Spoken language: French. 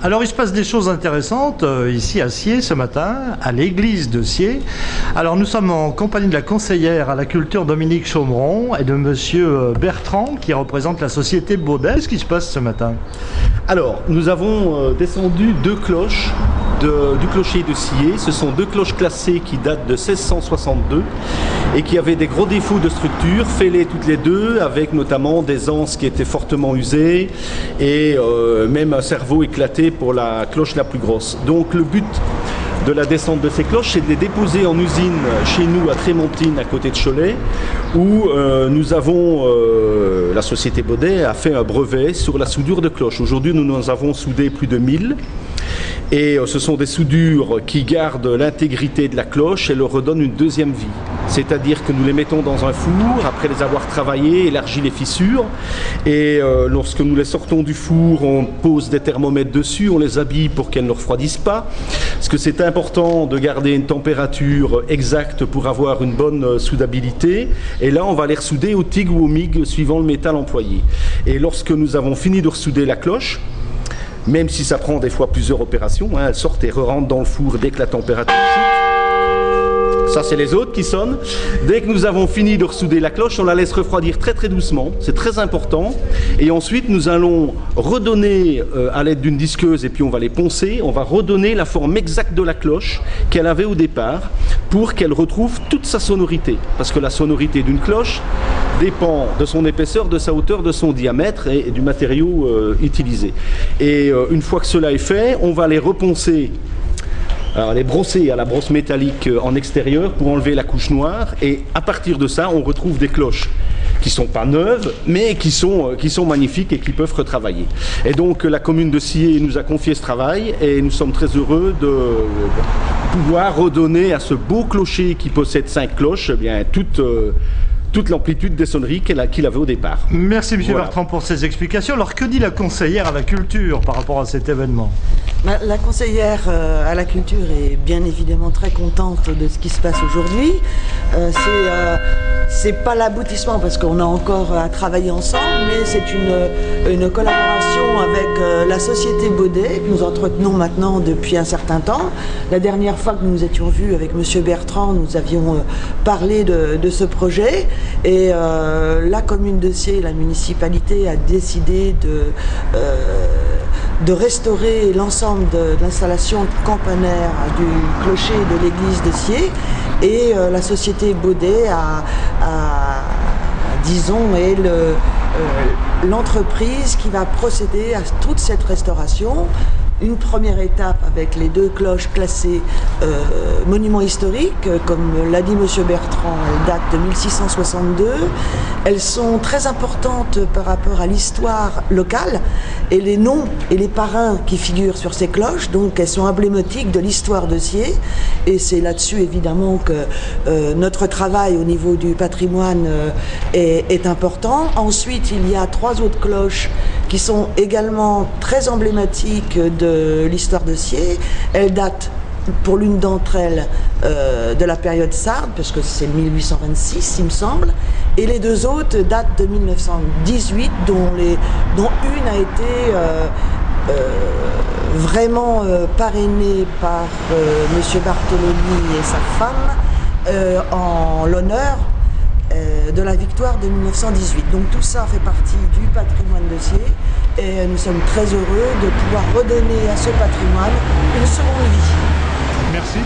Alors il se passe des choses intéressantes ici à Sciez ce matin, à l'église de Sciez. Alors nous sommes en compagnie de la conseillère à la culture Dominique Chaumeron et de monsieur Bertrand qui représente la société Baudet. Qu'est-ce qui se passe ce matin? Alors nous avons descendu 2 cloches du clocher de Sciez. Ce sont 2 cloches classées qui datent de 1662 et qui avaient des gros défauts de structure, fêlées toutes les 2, avec notamment des anses qui étaient fortement usées et même un cerveau éclaté pour la cloche la plus grosse. Donc le but de la descente de ces cloches, c'est de les déposer en usine chez nous à Trémontine, à côté de Cholet, où nous avons, la société Baudet a fait un brevet sur la soudure de cloches. Aujourd'hui, nous avons soudé plus de 1000. Et ce sont des soudures qui gardent l'intégrité de la cloche et leur redonnent une deuxième vie. C'est-à-dire que nous les mettons dans un four, après les avoir travaillées, élargi les fissures. Et lorsque nous les sortons du four, on pose des thermomètres dessus, on les habille pour qu'elles ne refroidissent pas. Parce que c'est important de garder une température exacte pour avoir une bonne soudabilité. Et là, on va les ressouder au TIG ou au MIG, suivant le métal employé. Et lorsque nous avons fini de ressouder la cloche, même si ça prend des fois plusieurs opérations, elles sortent et re-rentrent dans le four dès que la température chute. Ça, c'est les autres qui sonnent. Dès que nous avons fini de ressouder la cloche, on la laisse refroidir très très doucement. C'est très important. Et ensuite, nous allons redonner, à l'aide d'une disqueuse, et puis on va les poncer, on va redonner la forme exacte de la cloche qu'elle avait au départ pour qu'elle retrouve toute sa sonorité. Parce que la sonorité d'une cloche dépend de son épaisseur, de sa hauteur, de son diamètre et du matériau utilisé. Et une fois que cela est fait, on va les reponcer, alors les brosser à la brosse métallique en extérieur pour enlever la couche noire. Et à partir de ça, on retrouve des cloches qui ne sont pas neuves, mais qui sont magnifiques et qui peuvent retravailler. Et donc la commune de Sciez nous a confié ce travail et nous sommes très heureux de pouvoir redonner à ce beau clocher qui possède 5 cloches, eh bien, toute l'amplitude des sonneries qu'il avait au départ. Merci M. Bertrand pour ces explications. Alors que dit la conseillère à la culture par rapport à cet événement? La conseillère à la culture est bien évidemment très contente de ce qui se passe aujourd'hui. C'est pas l'aboutissement parce qu'on a encore à travailler ensemble, mais c'est une collaboration avec la société Baudet que nous entretenons maintenant depuis un certain temps. La dernière fois que nous nous étions vus avec M. Bertrand, nous avions parlé de ce projet. Et la commune de Sciez, la municipalité, a décidé de restaurer l'ensemble de l'installation campanaire du clocher de l'église de Sciez. Et la société Baudet disons, est l'entreprise qui va procéder à toute cette restauration. Une première étape avec les 2 cloches classées monuments historiques, comme l'a dit M. Bertrand, elles datent de 1662. Elles sont très importantes par rapport à l'histoire locale et les noms et les parrains qui figurent sur ces cloches, donc elles sont emblématiques de l'histoire de Sciez. Et c'est là-dessus évidemment que notre travail au niveau du patrimoine est important. Ensuite, il y a 3 autres cloches qui sont également très emblématiques de l'histoire de Sciez. Elles datent, pour l'une d'entre elles, de la période sarde, parce que c'est 1826, il me semble, et les 2 autres datent de 1918, dont une a été vraiment parrainée par M. Bartoloni et sa femme en l'honneur de la victoire de 1918. Donc tout ça fait partie du patrimoine de Sciez et nous sommes très heureux de pouvoir redonner à ce patrimoine une seconde vie. Merci.